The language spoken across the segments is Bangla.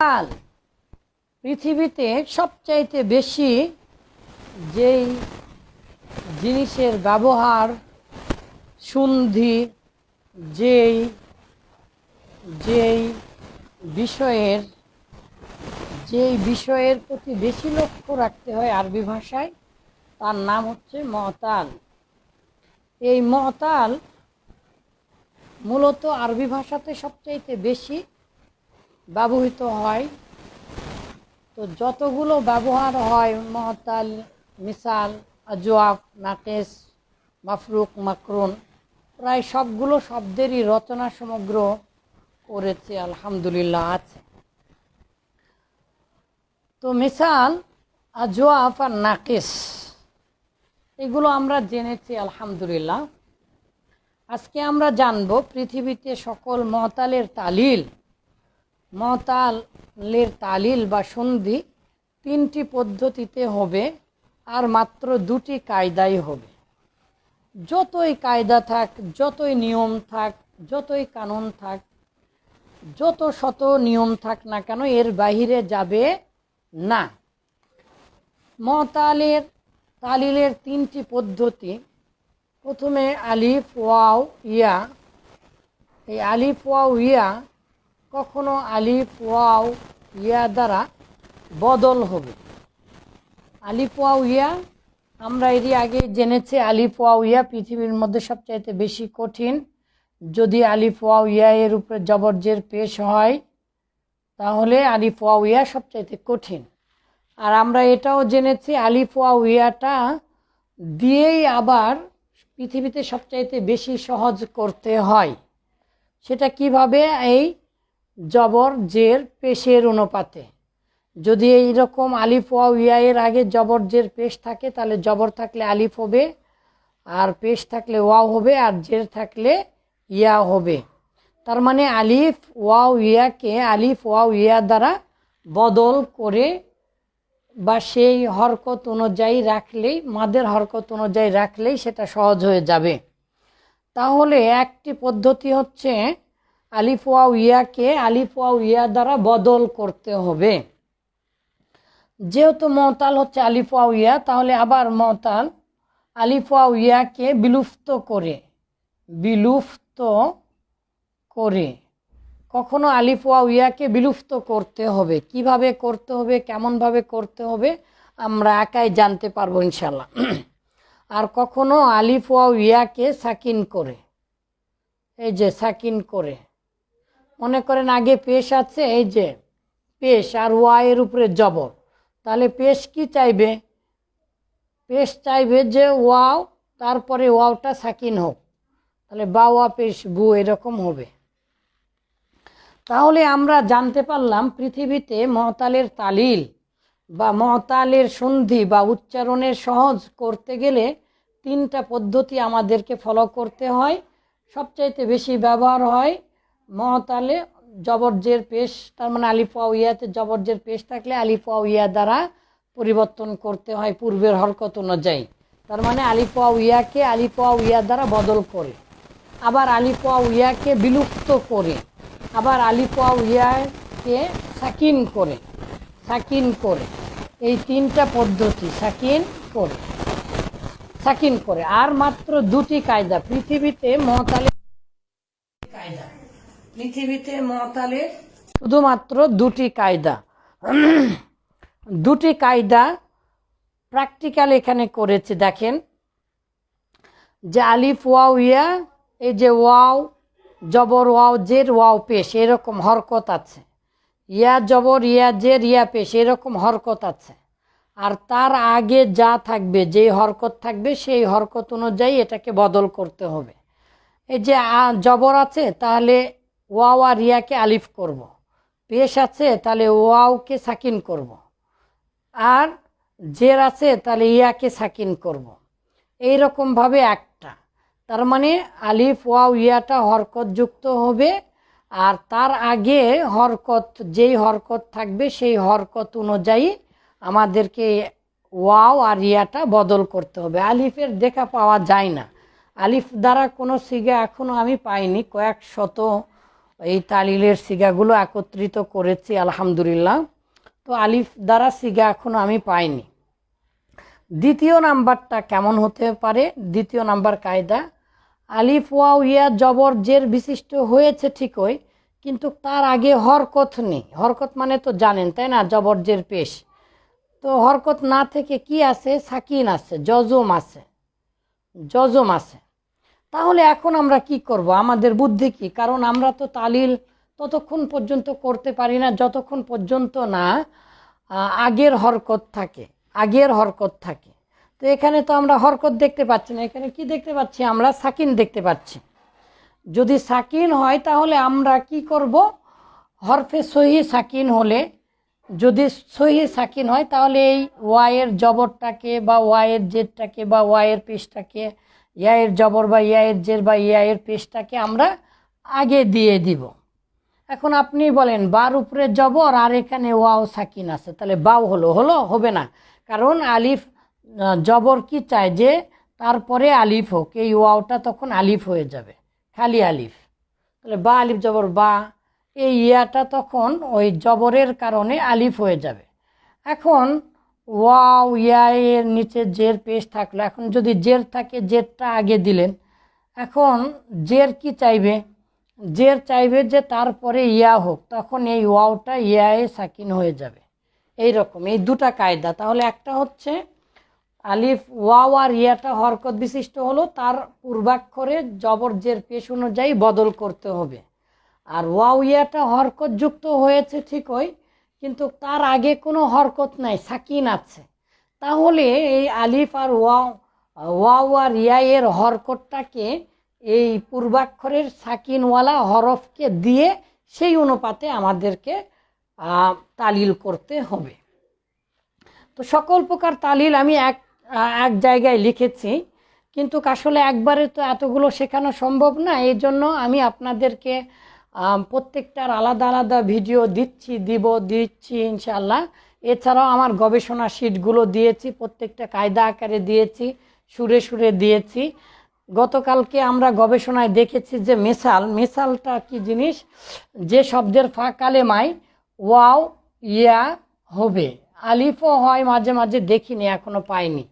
কাল পৃথিবীতে সবচাইতে বেশি যেই জিনিসের ব্যবহার সন্ধি যেই যেই বিষয়ের প্রতি বেশি লক্ষ্য রাখতে হয় আরবি ভাষায়, তার নাম হচ্ছে মতাল। এই মতাল মূলত আরবি ভাষাতে সবচাইতে বেশি ব্যবহৃত হয়। তো যতগুলো ব্যবহার হয় মতাল, মিসাল, আজওয়াফ, নাকেস, মাফরুক, মাকরুন, প্রায় সবগুলো শব্দেরই রচনা সমগ্র করেছে আলহামদুলিল্লাহ আছে। তো মিসাল, আজওয়াফ আর নাকেস এগুলো আমরা জেনেছি আলহামদুলিল্লাহ। আজকে আমরা জানব পৃথিবীতে সকল মতালের তালিল বা সন্ধি 3টি পদ্ধতিতে হবে আর মাত্র 2টি কায়দাই হবে। যতই কায়দা থাক, যতই নিয়ম থাক, যতই কানুন থাক, যত শত নিয়ম থাক না কেন এর বাহিরে যাবে না। তালিলের 3টি পদ্ধতি। প্রথমে আলিফ ওয়াও ইয়া। এই আলিফ ওয়াও ইয়া কখনো আলিফ ওয়াও ইয়া দ্বারা বদল হবে। আলিফ ওয়াও ইয়া আমরা এরই আগে জেনেছি আলিফ ওয়াও ইয়া পৃথিবীর মধ্যে সবচাইতে বেশি কঠিন। যদি আলিফ ওয়াও ইয়া এর উপরে জবরজের পেশ হয় তাহলে আলিফ ওয়াও ইয়া সবচাইতে কঠিন। আর আমরা এটাও জেনেছি আলিফ ওয়াও ইয়াটা দিয়েই আবার পৃথিবীতে সবচাইতে বেশি সহজ করতে হয়। সেটা কিভাবে? এই জবর জের পেশের অনুপাতে। যদি এইরকম আলিফ ওয়াও ইয়া এর আগে জবর জের পেশ থাকে তাহলে জবর থাকলে আলিফ হবে, আর পেশ থাকলে ওয়াও হবে, আর জের থাকলে ইয়া হবে। তার মানে আলিফ ওয়াও ইয়াকে আলিফ ওয়াও ইয়া দ্বারা বদল করে বা সেই হরকত অনুযায়ী রাখলেই, মাদের হরকত অনুযায়ী রাখলেই সেটা সহজ হয়ে যাবে। তাহলে একটি পদ্ধতি হচ্ছে আলিফ ওয়াও ইয়াকে আলিফ ওয়াও ইয়া দ্বারা বদল করতে হবে। যেহেতু মতাল হচ্ছে আলিফ ওয়াও ইয়া, তাহলে আবার মতাল আলিফ ওয়াও ইয়াকে বিলুপ্ত করে কখনো আলিফ ওয়াও ইয়াকে বিলুপ্ত করতে হবে। কিভাবে করতে হবে, কেমনভাবে করতে হবে আমরা একাই জানতে পারবো ইনশাল্লাহ। আর কখনো আলিফ ওয়াও ইয়াকে সাকিন করে, এই যে সাকিন করে, মনে করেন আগে পেশ আছে, এই যে পেশ আর ওয়া এর উপরে জবর, তাহলে পেশ কি চাইবে? পেশ চাইবে যে ওয়াও, তারপরে ওয়াওটা সাকিন হোক, তাহলে বা ওয়া পেশ বু এরকম হবে। তাহলে আমরা জানতে পারলাম পৃথিবীতে মতালের তালিল বা মতালের সন্ধি বা উচ্চারণের সহজ করতে গেলে 3টা পদ্ধতি আমাদেরকে ফলো করতে হয়। সবচাইতে বেশি ব্যবহার হয় মতালে জবরজের পেশ, তার মানে আলিফ ওয়াও ইয়াতে জবরজের পেশ থাকলে আলিফ ওয়াও ইয়া দ্বারা পরিবর্তন করতে হয় পূর্বের হরকত অনুযায়ী। তার মানে আলিফ ওয়াও ইয়াকে আলিফ ওয়াও ইয়া দ্বারা বদল করে, আবার আলিফ ওয়াও ইয়াকে বিলুপ্ত করে, আবার আলিফ ওয়াও ইয়াকে সাকিন করে। এই 3টা পদ্ধতি সাকিন করে। আর মাত্র 2টি কায়দা পৃথিবীতে মতালের শুধুমাত্র 2টি কায়দা। 2টি কায়দা প্র্যাকটিক্যাল এখানে করেছে। দেখেন যে আলিফ ওয়াও ইয়া, এই যে ওয়াও জবর ওয়াও জের ওয়াও পেশ এরকম হরকত আছে, ইয়া জবর ইয়া জের ইয়া পেশ এরকম হরকত আছে। আর তার আগে যা থাকবে, যেই হরকত থাকবে সেই হরকত অনুযায়ী এটাকে বদল করতে হবে। এই যে জবর আছে তাহলে ওয়াও আর ইয়াকে আলিফ করব, পেশ আছে তাহলে ওয়াওকে সাকিন করব, আর জের আছে তাহলে ইয়াকে সাকিন করব। এইরকমভাবে একটা, তার মানে আলিফ ওয়াও ইয়াটা হরকত যুক্ত হবে, আর তার আগে যেই হরকত থাকবে সেই হরকত অনুযায়ী আমাদেরকে ওয়াও আর ইয়াটা বদল করতে হবে। আলিফের দেখা পাওয়া যায় না, আলিফ দ্বারা কোনো সিগা এখনও আমি পাইনি। কয়েক শত এই তালিলের সিগাগুলো একত্রিত করেছি আলহামদুলিল্লাহ। তো আলিফ দ্বারা সিগা এখনো আমি পাইনি। দ্বিতীয় নাম্বারটা কেমন হতে পারে? দ্বিতীয় নাম্বার কায়দা, আলিফ ওয়াও ইয়া জবর জের বিশিষ্ট হয়েছে ঠিকই, কিন্তু তার আগে হরকত নেই। হরকত মানে তো জানেন তাই না, জবর জের পেশ। তো হরকত না থেকে কি আছে? সাকিন আছে, জজম আছে, জজম আছে। তাহলে এখন আমরা কি করব? আমাদের বুদ্ধি কি? কারণ আমরা তো তালিল ততক্ষণ পর্যন্ত করতে পারি না যতক্ষণ পর্যন্ত না আগের হরকত থাকে, আগের হরকত থাকে। তো এখানে তো আমরা হরকত দেখতে পাচ্ছি না, এখানে কি দেখতে পাচ্ছি? আমরা সাকিন দেখতে পাচ্ছি। যদি সাকিন হয় তাহলে আমরা কি করব? হরফে সহি সাকিন হলে, যদি সহি সাকিন হয় তাহলে এই ওয়াইয়ের জবরটাকে বা ওয়াইয়ের জেরটাকে বা ওয়াইয়ের পেশটাকে, ইয়ায়ের জবর বা ইয়ায়ের জের বা ইয়ায়ের পেশটাকে আমরা আগে দিয়ে দিব। এখন আপনি বলেন বার উপরে জবর আর এখানে ওয়াও সাকিন আছে, তাহলে বাও হলো? হবে না, কারণ আলিফ জবর কি চায়? যে তারপরে আলিফ হোক, এই ওয়াওটা তখন আলিফ হয়ে যাবে, খালি আলিফ। তাহলে বা আলিফ জবর বা, এই ইয়াটা তখন ওই জবরের কারণে আলিফ হয়ে যাবে। এখন ওয়াও ইয়া এর নিচে জের পেশ থাকলো, এখন যদি জের থাকে জেরটা আগে দিলেন। এখন জের কি চাইবে? জের চাইবে যে তারপরে ইয়া হোক, তখন এই ওয়াওটা ইয়ায়ে সাকিন হয়ে যাবে। এই রকম এই দুটা কায়দা। তাহলে একটা হচ্ছে আলিফ ওয়াও আর ইয়াটা হরকত বিশিষ্ট হলো, তার পূর্বাক্ষরে জবর জের পেশ অনুযায়ী বদল করতে হবে। আর ওয়াও ইয়াটা হরকত যুক্ত হয়েছে ঠিকই, কিন্তু তার আগে কোনো হরকত নাই, সাকিন আছে। তাহলে এই আলিফ আর ওয়াও আর ইয়া এর হরকতটাকে এই পূর্বাক্ষরের সাকিনওয়ালা হরফকে দিয়ে সেই অনুপাতে আমাদেরকে তালিল করতে হবে। তো সকল প্রকার তালিল আমি এক জায়গায় লিখেছি, কিন্তু আসলে একবারে তো এতগুলো শেখানো সম্ভব না। এই জন্য আমি আপনাদেরকে প্রত্যেকটার আলাদা আলাদা ভিডিও দিচ্ছি ইনশাআল্লাহ। এছাড়াও আমার গবেষণা শিটগুলো দিয়েছি, প্রত্যেকটা কায়দা আকারে দিয়েছি, সুরে সুরে দিয়েছি। গতকালকে আমরা গবেষণায় দেখেছি যে মেসালটা কি জিনিস? যে শব্দের ফা কালেমায় ওয়াও ইয়া হবে, আলিফও হয় মাঝে মাঝে, দেখিনি এখনো পাইনি।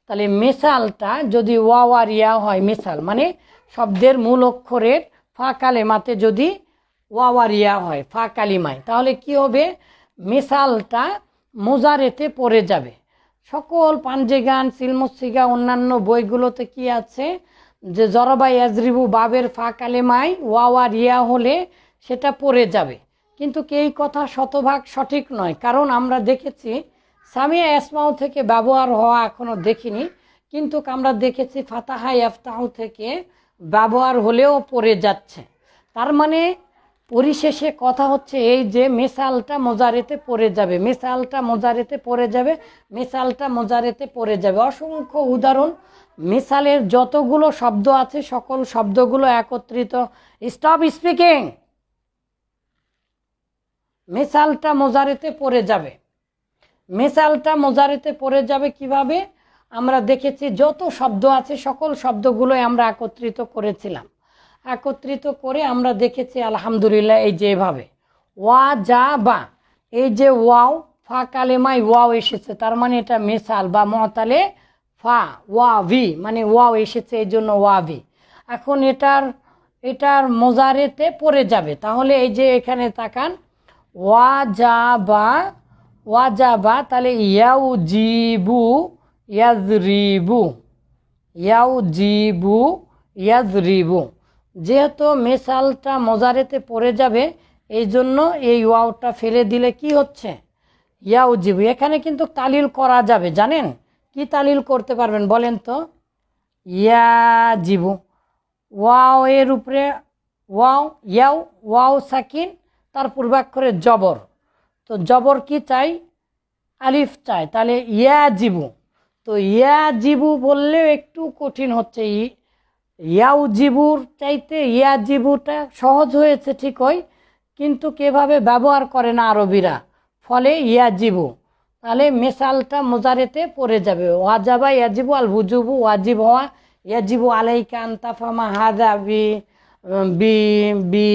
তাহলে মেসালটা যদি ওয়াও আর ইয়া হয়, মেসাল মানে শব্দের মূল অক্ষরের ফা কালেমাতে যদি ওয়াও আর ইয়া হয় ফা কালিমায়, তাহলে কি হবে? মেসালটা মোজারেতে পড়ে যাবে। সকল পাঞ্জেগান সিলমুসিগা অন্যান্য বইগুলোতে কি আছে? যে জরবা ইয়াজরিবু বাবের ফা কালেমায় ওয়াও আর ইয়া হলে সেটা পড়ে যাবে। কিন্তু এই কথা শতভাগ সঠিক নয়, কারণ আমরা দেখেছি সামিয়া ইসমাউ থেকে ব্যবহার হওয়া এখনো দেখিনি, কিন্তু আমরা দেখেছি ফাতাহা ইফতাহু থেকে ব্যবহার হলেও পড়ে যাচ্ছে। তার মানে পরিশেষে কথা হচ্ছে এই যে মেসালটা মোজারেতে পড়ে যাবে, মেসালটা মোজারেতে পড়ে যাবে, মেসালটা মোজারেতে পড়ে যাবে। অসংখ্য উদাহরণ, মেসালের যতগুলো শব্দ আছে সকল শব্দগুলো একত্রিত। Stop speaking. মেসালটা মোজারেতে পড়ে যাবে, মেসালটা মোজারেতে পড়ে যাবে কিভাবে? আমরা দেখেছি যত শব্দ আছে সকল শব্দগুলো আমরা একত্রিত করেছিলাম, একত্রিত করে আমরা দেখেছি আলহামদুলিল্লাহ এই যে এভাবে ওয়া যা বা, এই যে ওয়াও ফা কালেমায় ওয়াও এসেছে, তার মানে এটা মেসাল বা মহতালে ফা ওয়া ভি, মানে ওয়াও এসেছে এই জন্য ওয়া ভি। এখন এটার মোজারেতে পড়ে যাবে। তাহলে এই যে এখানে তাকান, ওয়া যা বা, তাহলে ইয়াউ জিবু ইয়াজরিবু, ইয়াউ জিবু ইয়াজরিবু। যেহেতু মেসালটা মোজারেতে পড়ে যাবে এই জন্য এই ওয়াওটা ফেলে দিলে কি হচ্ছে? ইয়াউ জিবু। এখানে কিন্তু তালিল করা যাবে, জানেন কি তালিল করতে পারবেন বলেন তো? ইয়া জিবু, ওয়াও এর উপরে ওয়াও ইয়াও, ওয়াও সাকিন, তার পূর্বাক্ষরে জবর। তো জবর কি চাই? আলিফ চাই, তাহলে ইয়া জিবু। তো ইয়া জিবু বললেও একটু কঠিন হচ্ছে, ইয়াউ জিবুর চাইতে ইয়া জিবুটা সহজ হয়েছে ঠিকই, কিন্তু কিভাবে ব্যবহার করে না আরবিরা, ফলে ইয়া জিবু। তাহলে মেসালটা মোজারেতে পড়ে যাবে। ওয়াজাবা ইয়াজিবু আল হুজুবু, ওয়াজিব হওয়া, ইয়াজিবু আলাইকা আনতা ফামা হাযা বি বি বি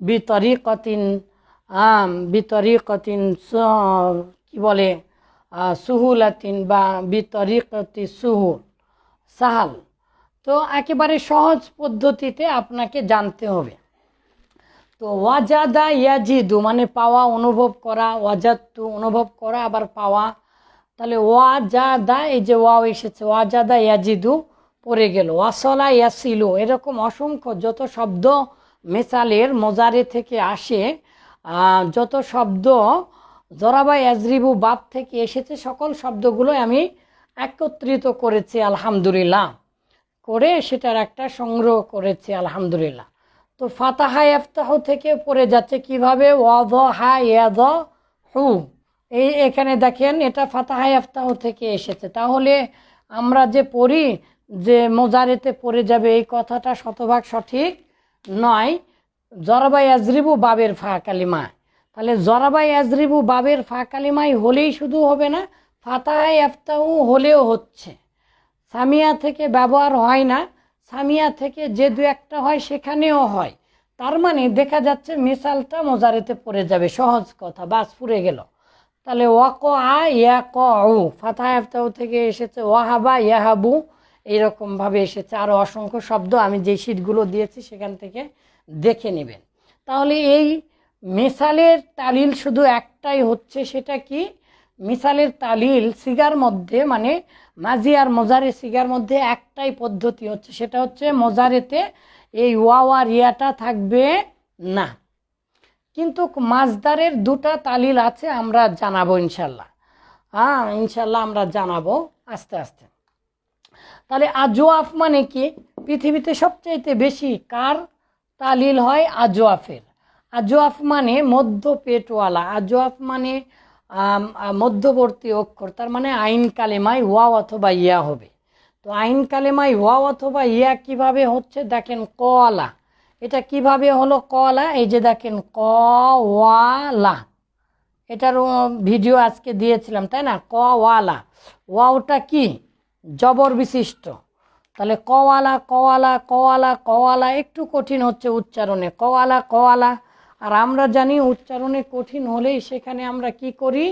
বিতরিকতিন বিতরিকতিন কি বলে সুহুলাতিন বা বিতরিকতি সুহুল সাহাল। তো একেবারে সহজ পদ্ধতিতে আপনাকে জানতে হবে। তো ওয়াজাদা ইয়াজিদু মানে পাওয়া, অনুভব করা, ওয়াজাদতু অনুভব করা, আবার পাওয়া। তাহলে ওয়াজাদা, এই যে ওয়াও এসেছে, ওয়াজাদা ইয়াজিদু পড়ে গেল, ওয়াসলা ইয়াসিলু, এরকম অসংখ্য যত শব্দ মেসালের মোজারে থেকে আসে, যত শব্দ জরাবা ইয়াজরিবু বাব থেকে এসেছে, সকল শব্দগুলো আমি একত্রিত করেছি আলহামদুলিল্লাহ, করে সেটার একটা সংগ্রহ করেছি আলহামদুলিল্লাহ। তো ফাতাহা ইফতাহু থেকে পড়ে যাচ্ছে কিভাবে, ওয়াযহা ইয়াযহু, এখানে দেখেন এটা ফাতাহা ইফতাহু থেকে এসেছে। তাহলে আমরা যে পড়ি যে মোজারেতে পড়ে যাবে, এই কথাটা শতভাগ সঠিক নয়। জরাবা ইয়াজরিবু বাবের ফা কালিমা, তাহলে জরাবা ইয়াজরিবু বাবের ফা কালিমাই হলেই শুধু হবে না, ফাতাহা ইফতাহু হলেও হচ্ছে। সামিয়া থেকে ব্যবহার হয় না, সামিয়া থেকে যে দু একটা হয় সেখানেও হয়। তার মানে দেখা যাচ্ছে মিসালটা মোজারেতে পড়ে যাবে, সহজ কথা, বাস পুড়ে গেল। তাহলে ওয়াকআ ইয়াকউ, ফাতাহা ইফতাহু থেকে এসেছে, ওয়াহাবা ইয়াহাবু, এইরকমভাবে এসেছে। আরও অসংখ্য শব্দ আমি যে শীটগুলো দিয়েছি সেখান থেকে দেখে নেবেন। তাহলে এই মিসালের তালিল শুধু একটাই হচ্ছে, সেটা কি, মিসালের তালিল সিগার মধ্যে মানে মাজি আর মোজারে সিগার মধ্যে একটাই পদ্ধতি হচ্ছে, সেটা হচ্ছে মোজারেতে এই ওয়াও আর ইয়াটা থাকবে না। কিন্তু মাজদারের দুটা তালিল আছে, আমরা জানাবো ইনশাল্লাহ। ইনশাল্লাহ আমরা জানাবো আস্তে আস্তে। তাহলে আজওয়াফ মানে কি, পৃথিবীতে সবচাইতে বেশি কার তালিল হয়, আজওয়াফের। আজওয়াফ মানে মধ্য পেটওয়ালা, আজওয়াফ মানে মধ্যবর্তী অক্ষর, তার মানে আইন কালেমায় ওয়াও অথবা ইয়া হবে। তো আইন কালেমায় ওয়াও অথবা ইয়া কিভাবে হচ্ছে দেখেন, কওয়ালা, এটা কিভাবে হলো কওয়ালা, এই যে দেখেন কওয়ালা, এটার ভিডিও আজকে দিয়েছিলাম তাই না, কওয়ালা, ওয়াওটা কি জবর বিশিষ্ট। তাহলে কওয়ালা কওয়ালা কওয়ালা কওয়ালা, একটু কঠিন হচ্ছে উচ্চারণে, কওয়ালা কওয়ালা। আর আমরা জানি উচ্চারণে কঠিন হলেই সেখানে আমরা কি করি,